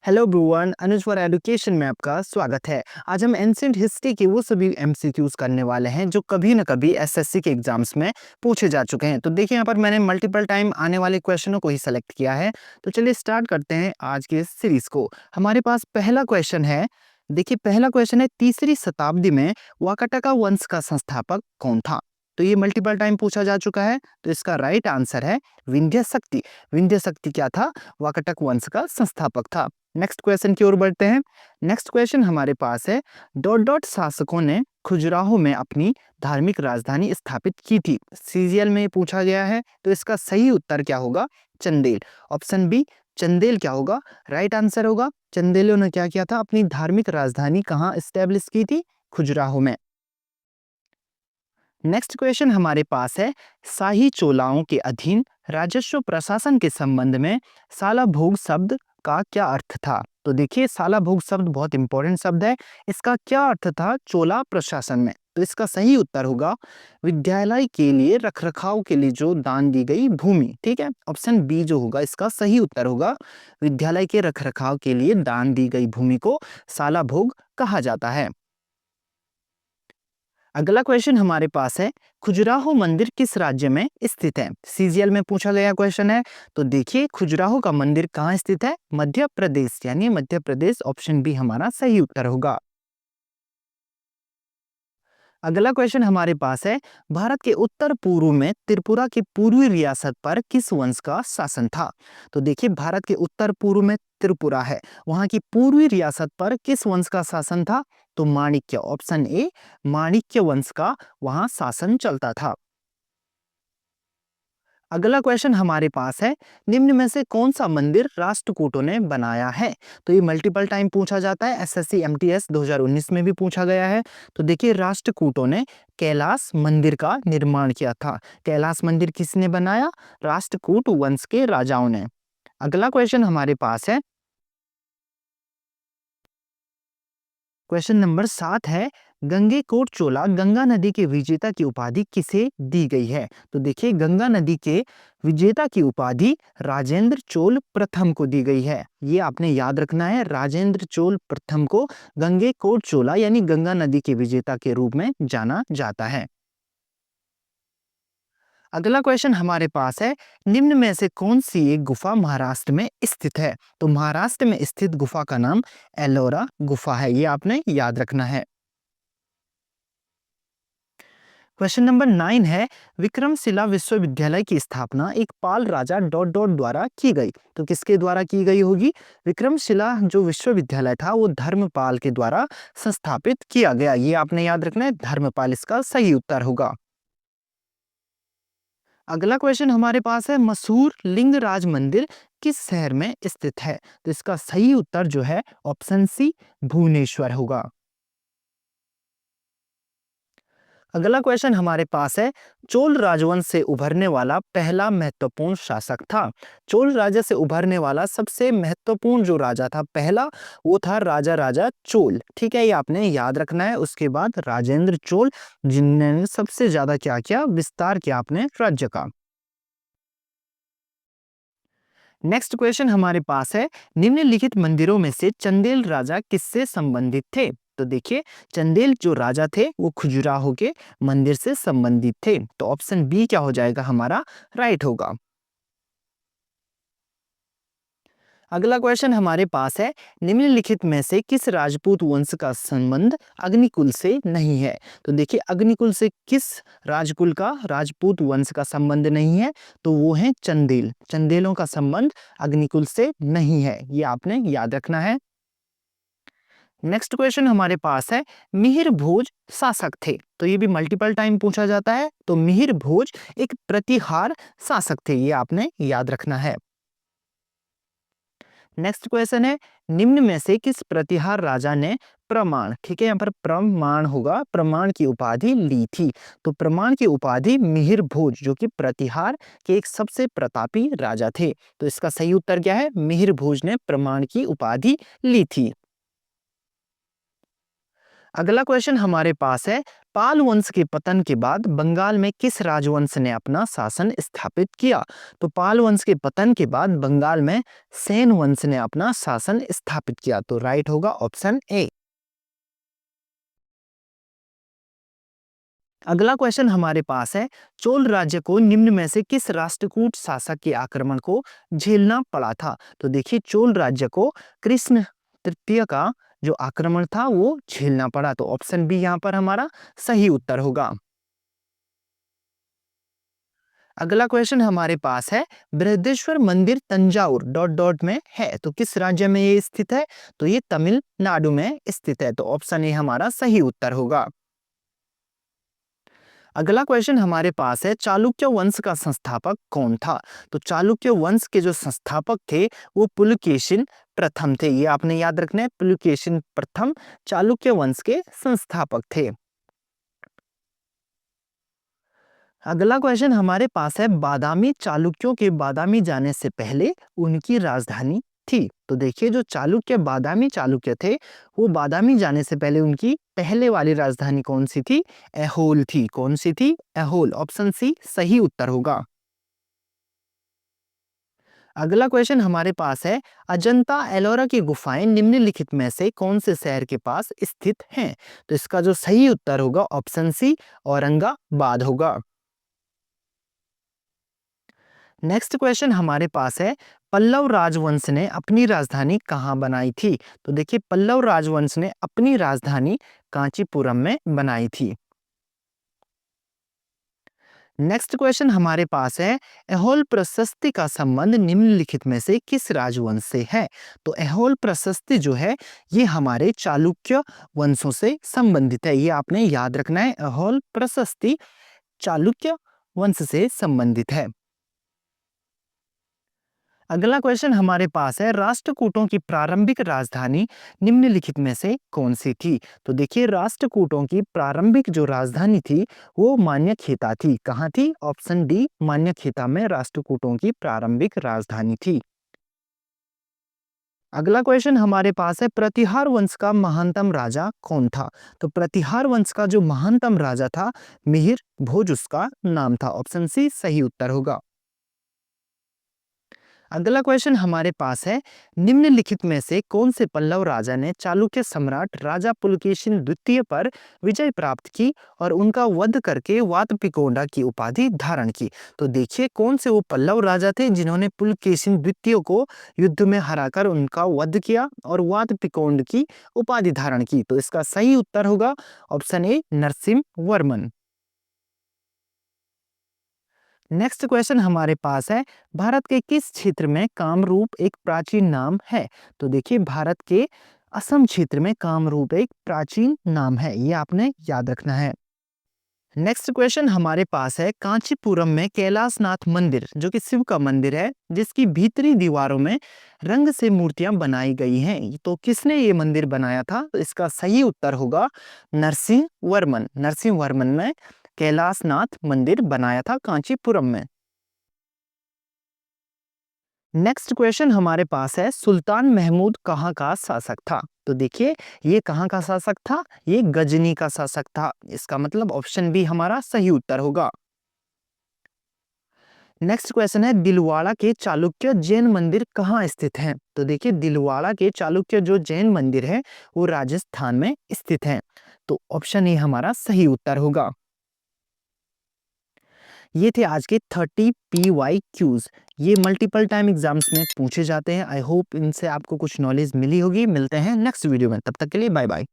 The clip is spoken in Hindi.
Hello everyone, Anuj for education में आपका स्वागत है। आज हम एंशिएंट हिस्ट्री के वो सभी एमसीक्यूज करने वाले हैं जो कभी न कभी एसएससी के एग्जाम्स में पूछे जा चुके हैं। तो देखिए यहाँ पर मैंने मल्टीपल टाइम आने वाले क्वेश्चनों को ही सेलेक्ट किया है। तो चलिए स्टार्ट करते हैं आज के इस सीरीज को। हमारे पास पहला क्वेश्चन है। देखिए पहला क्वेश्चन है, तीसरी शताब्दी में वाकाटका वंश का संस्थापक कौन था? तो ये मल्टीपल टाइम पूछा जा चुका है। तो इसका राइट आंसर है विंध्य शक्ति। विंध्य शक्ति क्या था? वाकाटक वंश का संस्थापक था। नेक्स्ट क्वेश्चन की ओर बढ़ते हैं। नेक्स्ट क्वेश्चन हमारे पास है, डॉट डॉट शासकों ने खजुराहो में अपनी धार्मिक राजधानी स्थापित की थी। सीजीएल में पूछा गया है। तो इसका सही उत्तर क्या होगा? चंदेल। ऑप्शन बी चंदेल क्या होगा? राइट आंसर होगा। चंदेलों ने क्या किया था? अपनी धार्मिक राजधानी कहाँ स्टैब्लिश की थी? खजुराहो में। नेक्स्ट क्वेश्चन हमारे पास है, शाही चोलाओं के अधीन राजस्व प्रशासन के संबंध में सालाभोग शब्द का क्या अर्थ था? तो देखिए सालाभोग शब्द बहुत इंपॉर्टेंट शब्द है। इसका क्या अर्थ था चोला प्रशासन में? तो इसका सही उत्तर होगा विद्यालय के लिए रखरखाव के लिए जो दान दी गई भूमि। ठीक है, ऑप्शन बी जो होगा इसका सही उत्तर होगा। विद्यालय के रखरखाव के लिए दान दी गई भूमि को सालाभोग कहा जाता है। अगला क्वेश्चन हमारे पास है, खजुराहो मंदिर किस राज्य में स्थित है? सीजीएल में पूछा गया क्वेश्चन है। तो देखिए खजुराहो का मंदिर कहाँ स्थित है? मध्य प्रदेश, यानी मध्य प्रदेश। ऑप्शन बी हमारा सही उत्तर होगा। अगला क्वेश्चन हमारे पास है, भारत के उत्तर पूर्व में त्रिपुरा की पूर्वी रियासत पर किस वंश का शासन था? तो देखिए भारत के उत्तर पूर्व में त्रिपुरा है, वहां की पूर्वी रियासत पर किस वंश का शासन था? तो माणिक्य। ऑप्शन ए माणिक्य वंश का वहां शासन चलता था। अगला क्वेश्चन हमारे पास है, निम्न में से कौन सा मंदिर राष्ट्रकूटों ने बनाया है? तो ये मल्टीपल टाइम पूछा जाता है। एसएससी एमटीएस 2019 में भी पूछा गया है। तो देखिए राष्ट्रकूटों ने कैलाश मंदिर का निर्माण किया था। कैलाश मंदिर किसने बनाया? राष्ट्रकूट वंश के राजाओं ने। अगला क्वेश्चन हमारे पास है, क्वेश्चन नंबर 7 है, गंगेकोट चोला गंगा नदी के विजेता की उपाधि किसे दी गई है? तो देखिए गंगा नदी के विजेता की उपाधि राजेंद्र चोल प्रथम को दी गई है। ये आपने याद रखना है, राजेंद्र चोल प्रथम को गंगेकोट चोला यानी गंगा नदी के विजेता के रूप में जाना जाता है। अगला क्वेश्चन हमारे पास है, निम्न में से कौन सी एक गुफा महाराष्ट्र में स्थित है? तो महाराष्ट्र में स्थित गुफा का नाम एलोरा गुफा है। ये आपने याद रखना है। क्वेश्चन नंबर 9 है, विक्रमशिला विश्वविद्यालय की स्थापना एक पाल राजा डॉट डॉट द्वारा की गई। तो किसके द्वारा की गई होगी? विक्रमशिला जो विश्वविद्यालय था वो धर्मपाल के द्वारा संस्थापित किया गया। ये आपने याद रखना है, धर्मपाल इसका सही उत्तर होगा। अगला क्वेश्चन हमारे पास है, मशहूर लिंगराज मंदिर किस शहर में स्थित है? तो इसका सही उत्तर जो है ऑप्शन सी भुवनेश्वर होगा। अगला क्वेश्चन हमारे पास है, चोल राजवंश से उभरने वाला पहला महत्वपूर्ण शासक था। चोल राजा से उभरने वाला सबसे महत्वपूर्ण जो राजा था पहला, वो था राजा राजा चोल। ठीक है, ये आपने याद रखना है। उसके बाद राजेंद्र चोल, जिन्होंने सबसे ज्यादा क्या किया? विस्तार किया अपने राज्य का। नेक्स्ट क्वेश्चन हमारे पास है, निम्नलिखित मंदिरों में से चंदेल राजा किससे संबंधित थे? तो देखिए चंदेल जो राजा थे वो खजुराहो के मंदिर से संबंधित थे। तो ऑप्शन बी क्या हो जाएगा हमारा? राइट होगा। अगला क्वेश्चन हमारे पास है, निम्नलिखित में से किस राजपूत वंश का संबंध अग्निकुल से नहीं है? तो देखिए अग्निकुल से किस राजकुल का, राजपूत वंश का संबंध नहीं है? तो वो है चंदेल। चंदेलों का संबंध अग्निकुल से नहीं है, ये आपने याद रखना है। नेक्स्ट क्वेश्चन हमारे पास है, मिहिर भोज शासक थे। तो ये भी मल्टीपल टाइम पूछा जाता है। तो मिहिर भोज एक प्रतिहार शासक थे, ये आपने याद रखना है। नेक्स्ट क्वेश्चन है, निम्न में से किस प्रतिहार राजा ने प्रमाण, ठीक है यहाँ पर प्रमाण होगा, प्रमाण की उपाधि ली थी? तो प्रमाण की उपाधि मिहिर भोज जो कि प्रतिहार के एक सबसे प्रतापी राजा थे। तो इसका सही उत्तर क्या है? मिहिर भोज ने प्रमाण की उपाधि ली थी। अगला क्वेश्चन हमारे पास है, पाल वंश के पतन के बाद बंगाल में किस राजवंश ने अपना शासन स्थापित किया? तो पाल वंश के पतन के बाद बंगाल में सेन वंश ने अपना शासन स्थापित किया। तो राइट होगा ऑप्शन ए। अगला क्वेश्चन हमारे पास है, चोल राज्य को निम्न में से किस राष्ट्रकूट शासक के आक्रमण को झेलना पड़ा था? तो देखिए, चोल राज्य को कृष्ण तृतीय का जो आक्रमण था वो झेलना पड़ा। तो ऑप्शन बी यहाँ पर हमारा सही उत्तर होगा। अगला क्वेश्चन हमारे पास है, बृहदेश्वर मंदिर तंजाउर डॉट डॉट में है, तो किस राज्य में ये स्थित है? तो ये तमिलनाडु में स्थित है। तो ऑप्शन ए हमारा सही उत्तर होगा। अगला क्वेश्चन हमारे पास है, चालुक्य वंश का संस्थापक कौन था? तो चालुक्य वंश के जो संस्थापक थे वो पुलकेशिन प्रथम थे। ये आपने याद रखना है, पुलकेशिन प्रथम चालुक्य वंश के संस्थापक थे। अगला क्वेश्चन हमारे पास है, बादामी चालुक्यों के बादामी जाने से पहले उनकी राजधानी थी। तो देखिए, जो चालुक्य बादामी चालुक्य थे वो बादामी जाने से पहले उनकी पहले वाली राजधानी कौन सी थी? ऐहोल थी। कौन सी थी? ऐहोल। ऑप्शन सी सही उत्तर होगा। अगला क्वेश्चन हमारे पास है, अजंता एलोरा की गुफाएं निम्नलिखित में से कौन से शहर के पास स्थित हैं? तो इसका जो सही उत्तर होगा ऑप्शन सी औरंगाबाद होगा। नेक्स्ट क्वेश्चन हमारे पास है, पल्लव राजवंश ने अपनी राजधानी कहाँ बनाई थी? तो देखिए, पल्लव राजवंश ने अपनी राजधानी कांचीपुरम में बनाई थी। नेक्स्ट क्वेश्चन हमारे पास है, ऐहोल प्रशस्ति का संबंध निम्नलिखित में से किस राजवंश से है? तो ऐहोल प्रशस्ति जो है ये हमारे चालुक्य वंशों से संबंधित है। ये आपने याद रखना है, ऐहोल प्रशस्ति चालुक्य वंश से संबंधित है। अगला क्वेश्चन हमारे पास है, राष्ट्रकूटों की प्रारंभिक राजधानी निम्नलिखित में से कौन सी थी? तो देखिए, राष्ट्रकूटों की प्रारंभिक जो राजधानी थी वो मान्यखेता थी। कहाँ थी? ऑप्शन डी मान्यखेता में राष्ट्रकूटों की प्रारंभिक राजधानी थी। अगला क्वेश्चन हमारे पास है, प्रतिहार वंश का महानतम राजा कौन था? तो प्रतिहार वंश का जो महानतम राजा था मिहिर भोज उसका नाम था। ऑप्शन सी सही उत्तर होगा। अगला क्वेश्चन हमारे पास है, निम्नलिखित में से कौन से पल्लव राजा ने चालुक्य सम्राट राजा पुलकेशिन द्वितीय पर विजय प्राप्त की और उनका वध करके वातपिकोंडा की उपाधि धारण की? तो देखिए, कौन से वो पल्लव राजा थे जिन्होंने पुलकेशिन द्वितीय को युद्ध में हराकर उनका वध किया और वातपिकोंड की उपाधि धारण की? तो इसका सही उत्तर होगा option A Narasimha Varman. Next question हमारे पास है, भारत के किस क्षेत्र में कामरूप एक प्राचीन नाम है? तो देखिए, भारत के असम क्षेत्र में कामरूप एक प्राचीन नाम है। ये आपने याद रखना है। नेक्स्ट क्वेश्चन हमारे पास है, कांचीपुरम में कैलाशनाथ मंदिर जो कि शिव का मंदिर है जिसकी भीतरी दीवारों में रंग से मूर्तियां बनाई गई हैं, तो किसने ये मंदिर बनाया था? तो इसका सही उत्तर होगा नरसिंह वर्मन। नरसिंह वर्मन ने कैलाशनाथ मंदिर बनाया था कांचीपुरम में। नेक्स्ट क्वेश्चन हमारे पास है, सुल्तान महमूद कहाँ का शासक था? तो देखिए, ये कहाँ का शासक था? ये गजनी का शासक था। इसका मतलब ऑप्शन बी हमारा सही उत्तर होगा। नेक्स्ट क्वेश्चन है, दिलवाड़ा के चालुक्य जैन मंदिर कहाँ स्थित है? तो देखिए, दिलवाड़ा के चालुक्य जो जैन मंदिर है वो राजस्थान में स्थित है। तो ऑप्शन ए हमारा सही उत्तर होगा। ये थे आज के 30 PYQs। ये मल्टीपल टाइम एग्जाम्स में पूछे जाते हैं। आई होप इनसे आपको कुछ नॉलेज मिली होगी। मिलते हैं नेक्स्ट वीडियो में, तब तक के लिए बाय बाय।